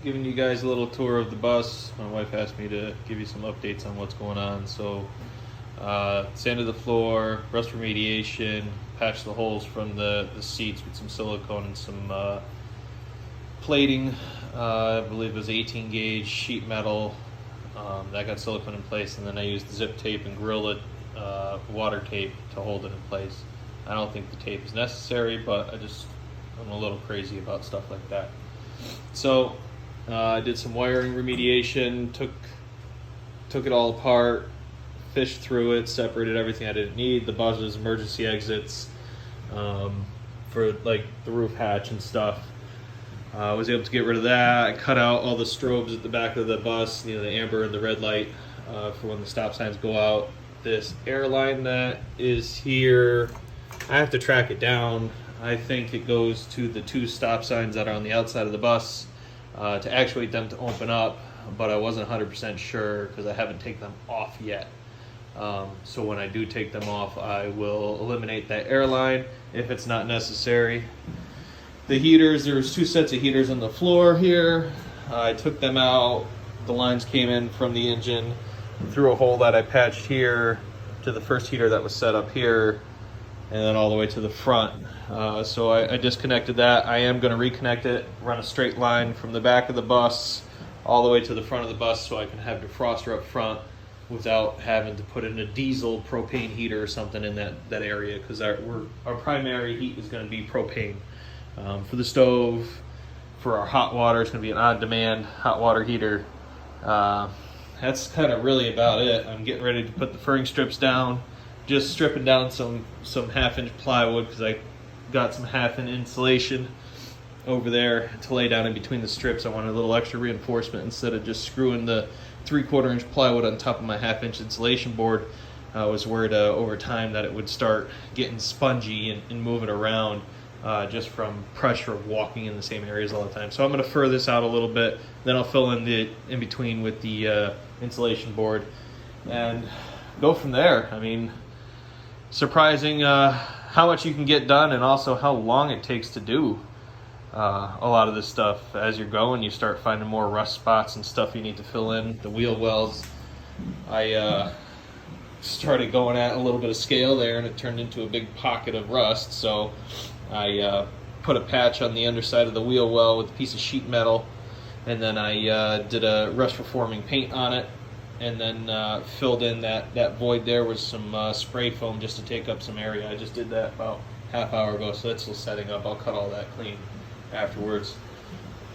giving you guys a little tour of the bus. My wife asked me to give you some updates on what's going on. So, sanded the floor, rust remediation, patched the holes from the seats with some silicone and some plating. I believe it was 18 gauge sheet metal. That got silicone in place, and then I used zip tape and Gorilla water tape to hold it in place. I don't think the tape is necessary, but I'm a little crazy about stuff like that. So I did some wiring remediation, took it all apart, fished through it, separated everything I didn't need, the buzzers, emergency exits, for like the roof hatch and stuff. I was able to get rid of that. I cut out all the strobes at the back of the bus, the amber and the red light, for when the stop signs go out. This air line that is here, I have to track it down. I think it goes to the 2 stop signs that are on the outside of the bus to actuate them to open up, but I wasn't 100% sure because I haven't taken them off yet. So when I do take them off, I will eliminate that air line if it's not necessary. The heaters, there's 2 sets of heaters on the floor here. I took them out. The lines came in from the engine through a hole that I patched here to the first heater that was set up here, and then all the way to the front. So I disconnected that. I am going to reconnect it, run a straight line from the back of the bus all the way to the front of the bus so I can have defroster up front without having to put in a diesel propane heater or something in that area, because our primary heat is going to be propane. For the stove, for our hot water, it's going to be an on-demand hot water heater. That's kind of really about it. I'm getting ready to put the furring strips down, just stripping down some half-inch plywood because I got some half-inch insulation over there to lay down in between the strips. I wanted a little extra reinforcement instead of just screwing the 3/4 inch plywood on top of my half-inch insulation board. I was worried over time that it would start getting spongy and moving around just from pressure of walking in the same areas all the time. So I'm going to fur this out a little bit, then I'll fill in the in between with the insulation board and go from there. I mean, surprising how much you can get done and also how long it takes to do a lot of this stuff. As you're going, you start finding more rust spots and stuff you need to fill in. The wheel wells, I started going at a little bit of scale there and it turned into a big pocket of rust. So I put a patch on the underside of the wheel well with a piece of sheet metal, and then I did a rust reforming paint on it, and then filled in that void there with some spray foam just to take up some area. I just did that about half hour ago, so that's still setting up. I'll cut all that clean afterwards.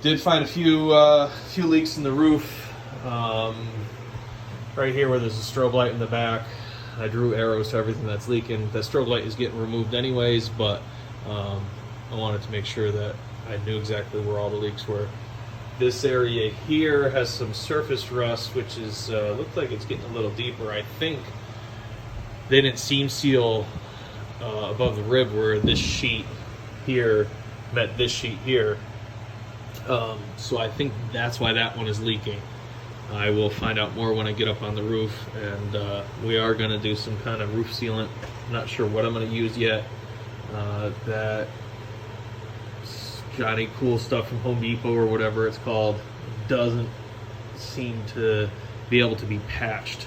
Did find a few leaks in the roof. Right here where there's a strobe light in the back, I drew arrows to everything that's leaking. The strobe light is getting removed anyways, but I wanted to make sure that I knew exactly where all the leaks were. This area here has some surface rust, which is looks like it's getting a little deeper. I think they didn't seam seal above the rib where this sheet here met this sheet here. So I think that's why that one is leaking. I will find out more when I get up on the roof, and we are going to do some kind of roof sealant. I'm not sure what I'm going to use yet. That Johnny Cool stuff from Home Depot or whatever it's called doesn't seem to be able to be patched.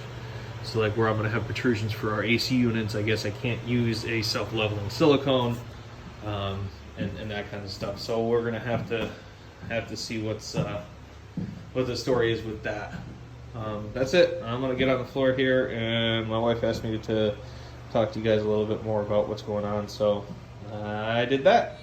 So like where I'm going to have protrusions for our AC units, I guess I can't use a self-leveling silicone and that kind of stuff. So we're going to have to see what the story is with that. That's it. I'm going to get on the floor here, and my wife asked me to talk to you guys a little bit more about what's going on, so I did that.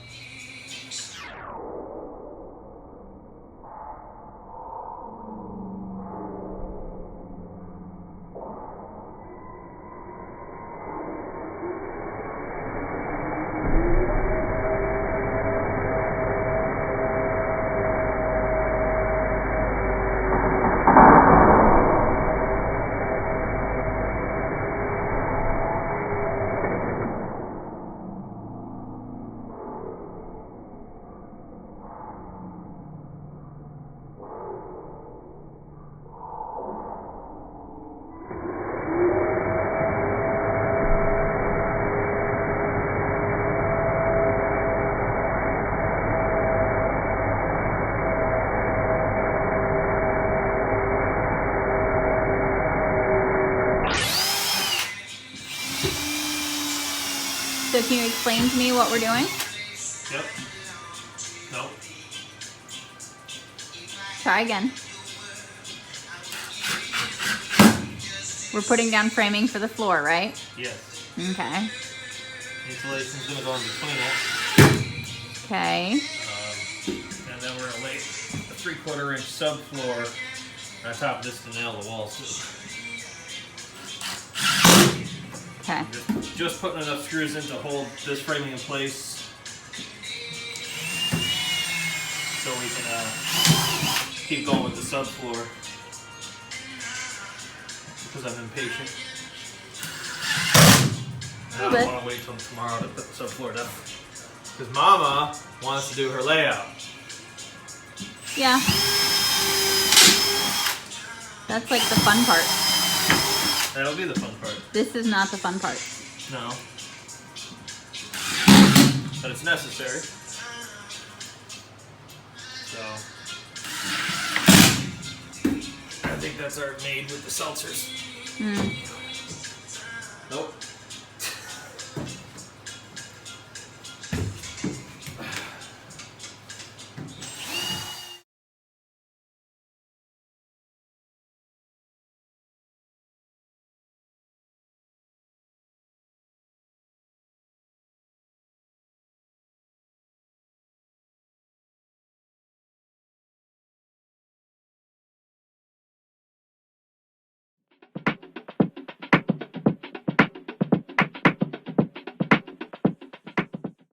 can you explain to me what we're doing? Yep. Nope. Try again. We're putting down framing for the floor, right? Yes. Okay. Insulation's gonna go in between it. Okay. And then we're gonna lay a 3/4 inch subfloor on top of this to nail the walls too. Okay. Just putting enough screws in to hold this framing in place so we can keep going with the subfloor because I'm impatient. And I don't want to wait till tomorrow to put the subfloor down because Mama wants to do her layout. Yeah. That's like the fun part. That'll be the fun part. This is not the fun part. No. But it's necessary. So I think that's our made with the seltzers. Mm. Nope.